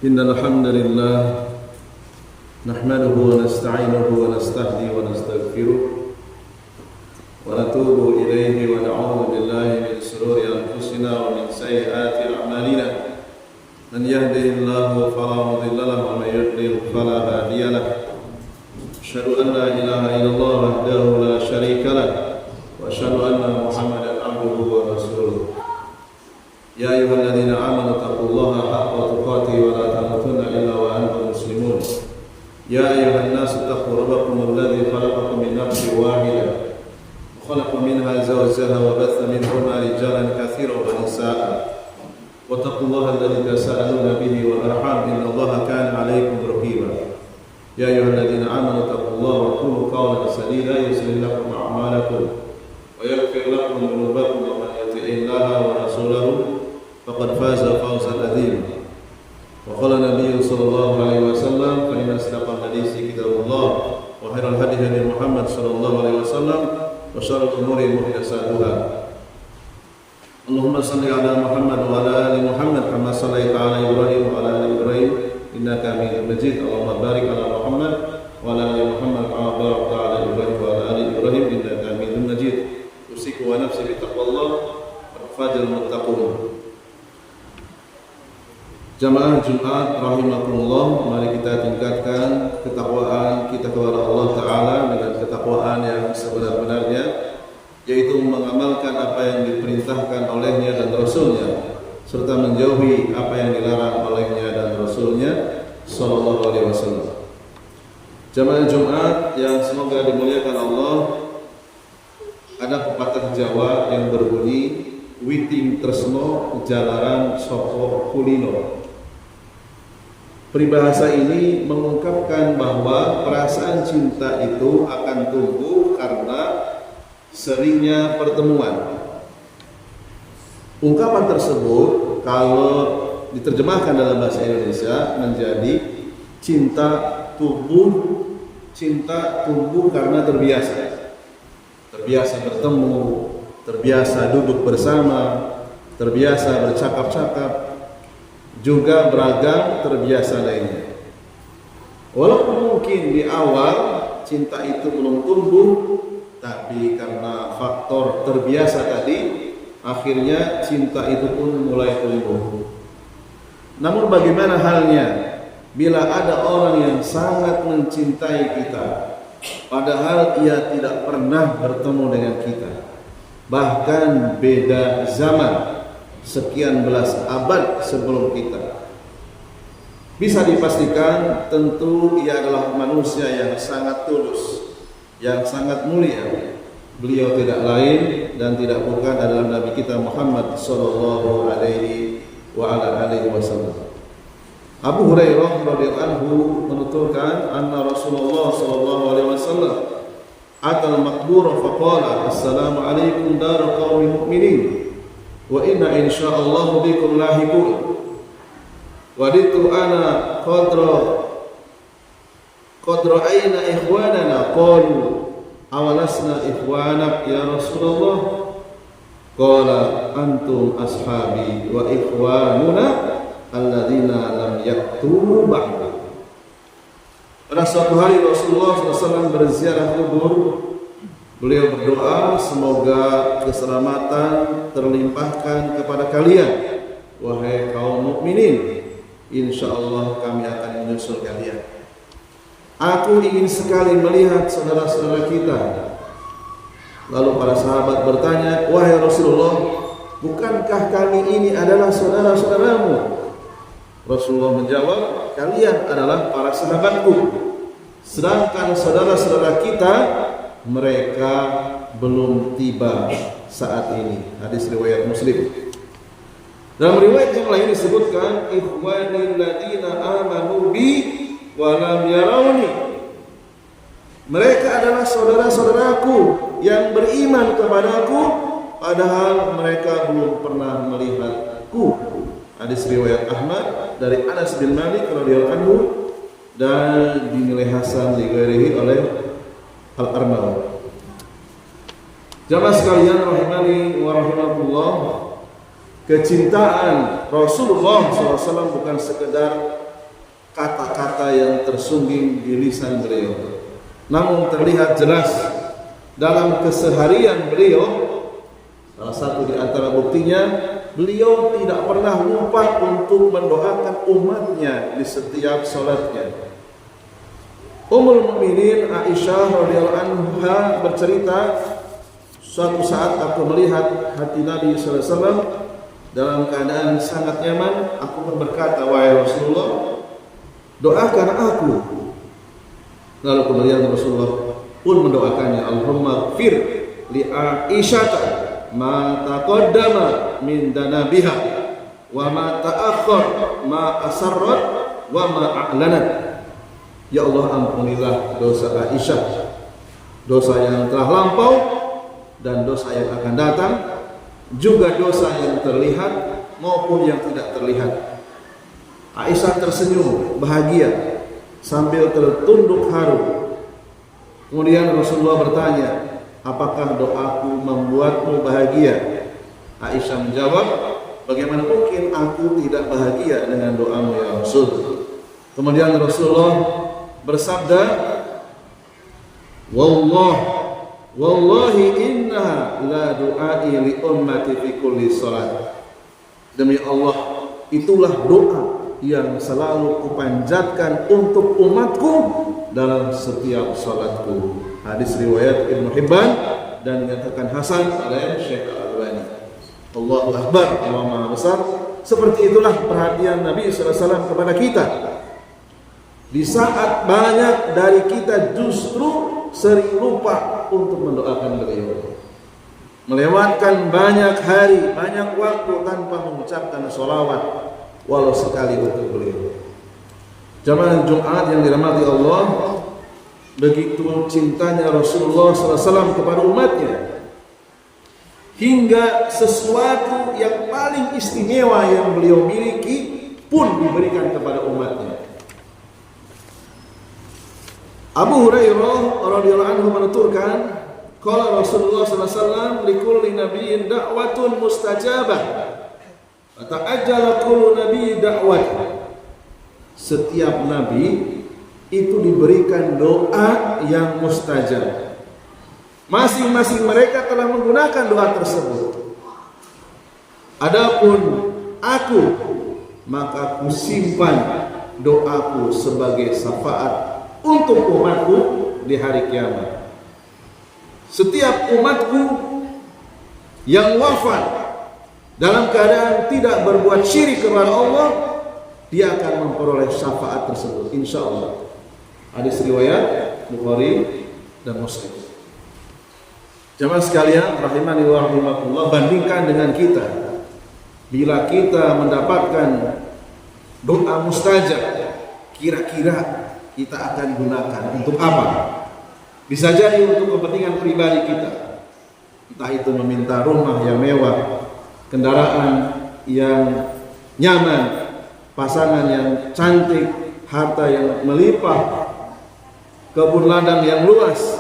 إن الحمد لله نحمده ونستعينه ونستهدي ونستغفره ونتوب إليه ونعوذ بالله من شرور أنفسنا ومن سيئات أعمالنا من يهده الله فلا مضل له ومن يضلل فلا هادي له أشهد أن لا إله إلا الله وحده لا شريك له وأشهد أن محمدا عبده ورسوله يا أيها الذين آمنوا اتقوا الله حق تقاته ولا تموتن إلا وأنتم مسلمون يا أيها الناس اتقوا ربكم الذي خلقكم من نفس واحدة وخلق منها زوجها وبث منهما رجالا كثيرا ونساء واتقوا الله الذي تساءلون به والأرحام إن الله كان عليكم رقيبا يا أيها الذين آمنوا اتقوا الله وقولوا قولا سديدا يصلح لكم أعمالكم ويغفر لكم ذنوبكم ومن يطع الله ورسوله فقد فاز فوزا عظيما وقال النبي صلى الله عليه وسلم فإن أصدق الحديث كتاب الله وخير الهدي هدي محمد صلى الله عليه وسلم وشر الأمور محدثاتها اللهم صل على محمد وعلى آل محمد كما صليت على إبراهيم وعلى آل إبراهيم إنك حميد مجيد اللهم بارك على محمد وعلى آل محمد كما باركت على إبراهيم وعلى آل إبراهيم إنك حميد مجيد أوصيكم ونفسي بتقوى الله فاز المتقون. Jamaah Jumat rahimakumullah, mari kita tingkatkan ketakwaan kita kepada Allah Ta'ala dengan ketakwaan yang sebenar-benarnya, yaitu mengamalkan apa yang diperintahkan olehnya dan Rasulnya, serta menjauhi apa yang dilarang olehnya dan Rasulnya Sallallahu Alaihi Wasallam. Jamaah Jumat yang semoga dimuliakan Allah, ada pepatah Jawa yang berbunyi witing tresno jalaran soko kulino. Peribahasa ini mengungkapkan bahwa perasaan cinta itu akan tumbuh karena seringnya pertemuan. Ungkapan tersebut kalau diterjemahkan dalam bahasa Indonesia menjadi cinta tumbuh karena terbiasa. Terbiasa bertemu, terbiasa duduk bersama, terbiasa bercakap-cakap, juga beragam terbiasa lainnya. Walaupun mungkin di awal cinta itu belum tumbuh, tapi karena faktor terbiasa tadi, akhirnya cinta itu pun mulai tumbuh. Namun bagaimana halnya bila ada orang yang sangat mencintai kita, padahal ia tidak pernah bertemu dengan kita, bahkan beda zaman, sekian belas abad sebelum kita? Bisa dipastikan tentu ia adalah manusia yang sangat tulus, yang sangat mulia. Beliau tidak lain dan tidak bukan adalah Nabi kita Muhammad sallallahu alaihi wasallam. Abu Hurairah radhiyallahu anhu menuturkan anna Rasulullah sallallahu alaihi wasallam atal maqbura faqala assalamu alaikum dar qaumin mu'minin wa inna insyaallah bikum lahiqun. Waditu ana qadra aina ikhwanana qalu awalasna ikhwanak ya Rasulullah qala antum ashabi wa ikhwanuna alladzina lam yaktubu ba'da. Pada suatu hari Rasulullah SAW berziarah kubur. Beliau berdoa semoga keselamatan terlimpahkan kepada kalian, wahai kaum mukminin. Insyaallah kami akan menyusul kalian. Aku ingin sekali melihat saudara-saudara kita. Lalu para sahabat bertanya, wahai Rasulullah, bukankah kami ini adalah saudara-saudaramu? Rasulullah menjawab, kalian adalah para sahabatku, sedangkan saudara-saudara kita mereka belum tiba saat ini. Hadis riwayat Muslim. Dalam riwayat yang lain disebutkan ikhwanil ladina amanu bi wa lam yarawni. Mereka adalah saudara-saudaraku yang beriman kepadaku padahal mereka belum pernah melihatku. Hadis riwayat Ahmad dari Anas bin Malik radhiyallahu anhu dan dinilai hasan dighairihi oleh Al-Arnaud. Jamaah sekalian rahimani wa rahimakumullah, kecintaan Rasulullah SAW bukan sekedar kata-kata yang tersungging di lisan beliau. Namun terlihat jelas dalam keseharian beliau, salah satu di antara buktinya, beliau tidak pernah lupa untuk mendoakan umatnya di setiap salatnya. Ummul Mukminin Aisyah radhiyallahu anha bercerita, suatu saat aku melihat hati Nabi sallallahu alaihi wasallam dalam keadaan sangat nyaman. Aku pun berkata, wahai Rasulullah, doakan aku. Lalu kemudian Rasulullah pun mendoakannya, Allahumma gfir li Aisyah ma taqaddama min danabiha wa ma ta'akhkhar ma asarrat wa ma a'lanat. Ya Allah, ampunilah dosa Aisyah, dosa yang telah lampau dan dosa yang akan datang, juga dosa yang terlihat maupun yang tidak terlihat. Aisyah tersenyum bahagia sambil tertunduk haru. Kemudian Rasulullah bertanya, apakah doaku membuatmu bahagia? Aisyah menjawab, bagaimana mungkin aku tidak bahagia dengan doamu ya Rasul. Kemudian Rasulullah bersabda, wallahi innaha la du'ai li ummati fi kulli salat. Demi Allah, itulah doa yang selalu kupanjatkan untuk umatku dalam setiap salatku. Hadis riwayat Ibnu Hibban dan dinyatakan hasan oleh Syekh Al-Albani. Allahu Akbar, Allah Maha Besar. Seperti itulah perhatian Nabi sallallahu alaihi wasallam kepada kita. Di saat banyak dari kita justru sering lupa untuk mendoakan beliau, melewatkan banyak hari, banyak waktu tanpa mengucapkan sholawat walau sekali untuk beliau. Jamaah Jumat yang dirahmati Allah, begitu cintanya Rasulullah SAW kepada umatnya, hingga sesuatu yang paling istimewa yang beliau miliki pun diberikan kepada umatnya. Abu Hurairah radhiyallahu anhu menuturkan, qala Rasulullah sallallahu alaihi wasallam likulli nabiyyin da'watun mustajabah. Fata'ajjala kullu nabiyyin da'wat. Setiap nabi itu diberikan doa yang mustajab. Masing-masing mereka telah menggunakan doa tersebut. Adapun aku, maka aku simpan doaku sebagai syafaat untuk umatku di hari kiamat. Setiap umatku yang wafat dalam keadaan tidak berbuat syirik kepada Allah, dia akan memperoleh syafaat tersebut, insya Allah. Hadis riwayat Bukhari dan Muslim. Jamaah sekalian rahimani wa rahimakumullah, bandingkan dengan kita. Bila kita mendapatkan doa mustajab, kira-kira kita akan gunakan untuk apa? Bisa jadi untuk kepentingan pribadi kita, entah itu meminta rumah yang mewah, kendaraan yang nyaman, pasangan yang cantik, harta yang melimpah, kebun ladang yang luas,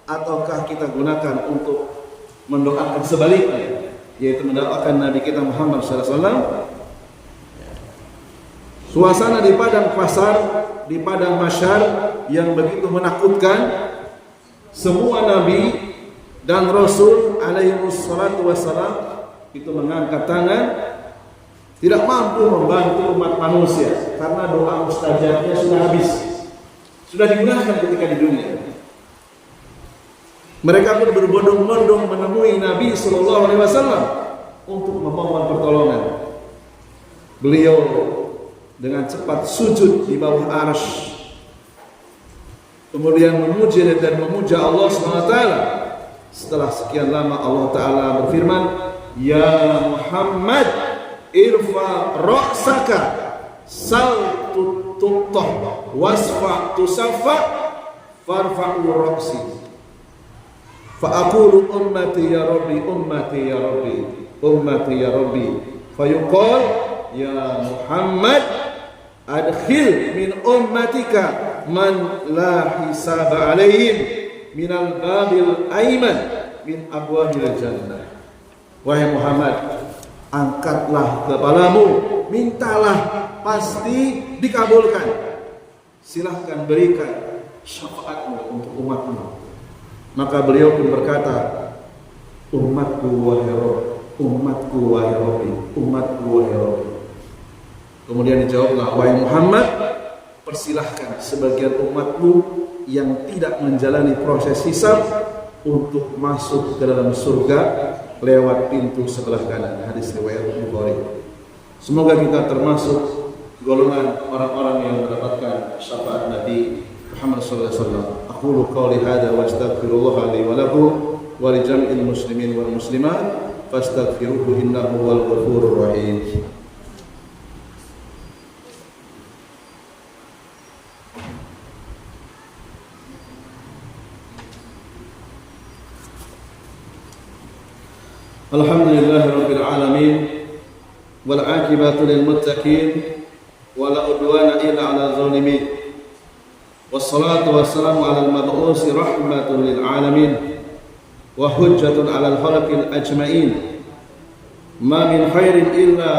ataukah kita gunakan untuk mendoakan sebaliknya, yaitu mendoakan Nabi kita Muhammad SAW. Suasana di padang pasar, di padang mahsyar yang begitu menakutkan, semua nabi dan rasul alaihi wassalatu wassalam itu mengangkat tangan, tidak mampu membantu umat manusia karena doa mustajabnya sudah habis, sudah digunakan ketika di dunia. Mereka pun berbondong-bondong menemui Nabi sallallahu alaihi wasallam untuk memohon pertolongan. Beliau dengan cepat sujud di bawah arsy, kemudian memuji dan memuja Allah SWT. Setelah sekian lama Allah Ta'ala berfirman, ya Muhammad irfa ra'saka sal tutuh wasfa tusaffa farfa'u ra'si fa'akulu ummati ya Rabbi ummati ya Rabbi ummati ya Rabbi fayuqal ya Muhammad adkhil min ummatika man la hisaba alaihim minal babil aiman min abwabil jannah. Wahai Muhammad, angkatlah kepalamu, mintalah, pasti dikabulkan. silahkan berikan syafaatmu untuk umatmu. Maka beliau pun berkata, umatku wahai Rabb, umatku wahai Rabbi, umatku wahai Rabbi. Kemudian dijawablah, wahai Muhammad, persilahkan sebagian umatmu yang tidak menjalani proses hisab untuk masuk ke dalam surga lewat pintu sebelah kanan. Hadis riwayat Bukhari. Semoga kita termasuk golongan orang-orang yang mendapatkan syafaat Nabi Muhammad sallallahu alaihi wasallam. Aqulu qawli hadza wa astaghfirullah li wa lakum wa li jami'il muslimin wal muslimat fastaghfiruhu innahu wal ghafurur rahim. Alhamdulillahirabbil alamin wal 'aqibatu lil muttaqin wala udwana illa 'alal zalimin. Wassalatu wassalamu 'alal mab'usi rahmatan lil 'alamin wa hujjatun 'alal khalqil ajma'in. Ma min khairin illa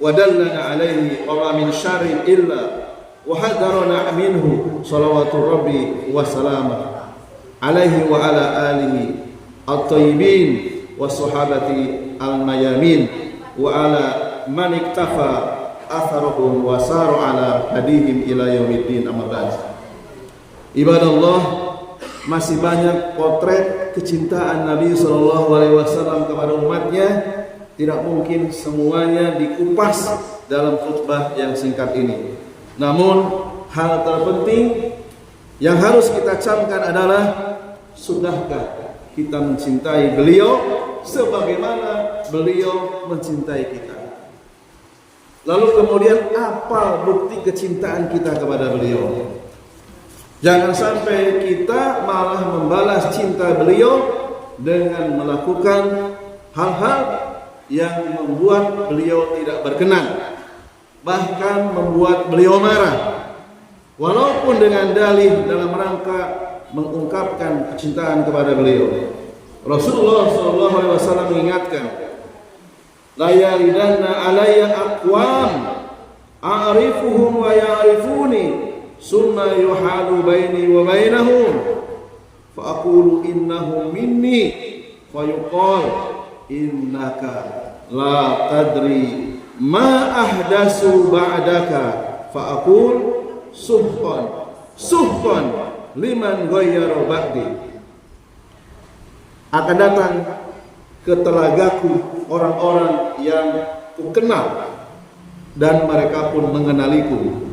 wa dallana 'alaihi wa ma min syarrin illa wa hadarana minhu salawatu rabbi wa salama 'alaihi wa 'ala alihi at-thayyibin wa sahabati al-mayamin wa 'ala man iktafa atharuhum wa saru ala hadihim ila yaumiddin. Amma ba'd. Ibadallah, masih banyak potret kecintaan Nabi sallallahu alaihi wasallam kepada umatnya. Tidak mungkin semuanya dikupas dalam khutbah yang singkat ini. Namun hal terpenting yang harus kita camkan adalah, sudahkah kita mencintai beliau sebagaimana beliau mencintai kita? Lalu kemudian apa bukti kecintaan kita kepada beliau? Jangan sampai kita malah membalas cinta beliau dengan melakukan hal-hal yang membuat beliau tidak berkenan, bahkan membuat beliau marah, walaupun dengan dalih dalam rangka mengungkapkan kecintaan kepada beliau. Rasulullah SAW mengingatkan, la yalidanna alayya aqwam a'rifuhum wa ya'rifuni summa yuhalu baini wa bainahum fa aqulu innahum minni fa yuqal innaka la tadri ma ahdasu ba'daka fa aqul suhqan liman ghayyara ba'di. Akan datang ke telagaku orang-orang yang kukenal dan mereka pun mengenaliku,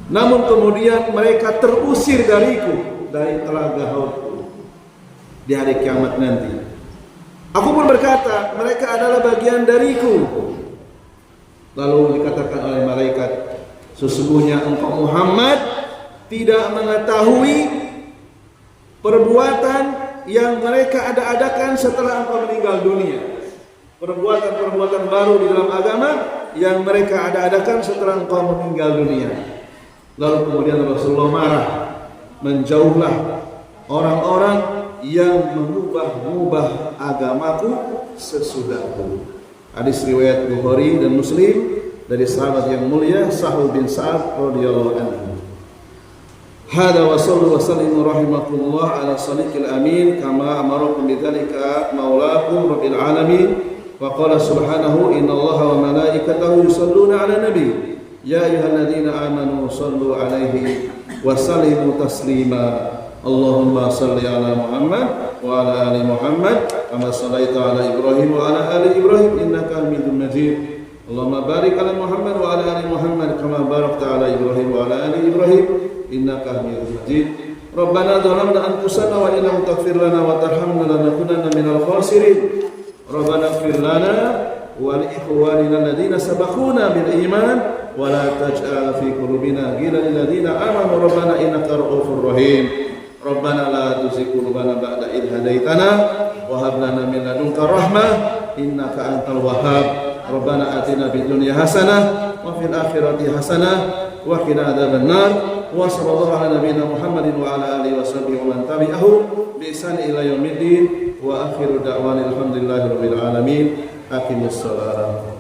namun kemudian mereka terusir dariku, dari telaga haudku di hari kiamat nanti. Aku pun berkata, mereka adalah bagian dariku. Lalu dikatakan oleh malaikat, sesungguhnya engkau Muhammad tidak mengetahui perbuatan yang mereka ada-adakan setelah engkau meninggal dunia. Perbuatan-perbuatan baru di dalam agama yang mereka ada-adakan setelah engkau meninggal dunia. Lalu kemudian Rasulullah marah, menjauhlah orang-orang yang mengubah-ubah agamaku sesudahku. Hadis riwayat Bukhari dan Muslim dari sahabat yang mulia Sahal bin Sa'ad radhiyallahu anhu. Hada wa sallu wa sallimu rahimakumullah ala sadiqil amin kama amarakum bidzalika maulakum rabbil alamin wa qala subhanahu innallaha wa malaikatahu yusalluna ala nabi ya ayyuhalladzina amanu sallu alaihi wa sallimu taslima. Allahumma salli ala Muhammad wa ala ali Muhammad kama sallaita ala Ibrahim wa ala ali Ibrahim innaka Hamidum Majid. Allahumma barik ala Muhammad wa ala ali Muhammad kama barakta ala Ibrahim wa ala ali Ibrahim innaka Hamidum Majid. Rabbana dhalamna anfusana wa illam taghfir lana wa tarhamna lanakunanna minal khasirin. Rabbana ighfir lana wa li ikhwanina alladhina sabaquna bil iman wa la taj'al fi qulubina ghillan lil ladzina amanu rabbana innaka ra'ufur rahim. Rabbana la tuzigh qulubana ba'da idh hadaitana wa hab lana min ladunka rahmah innaka antal wahhab. Rabbana atina fid dunya hasanah wa fil akhirati hasanah wa qina adzabannar. Wa sallallahu ala nabiyyina Muhammadin wa ala alihi washabihi wa man tabi'ahu bi ihsan ila yaumiddin wa akhiru da'wana alhamdulillahi rabbil alamin. Aqimus shalah.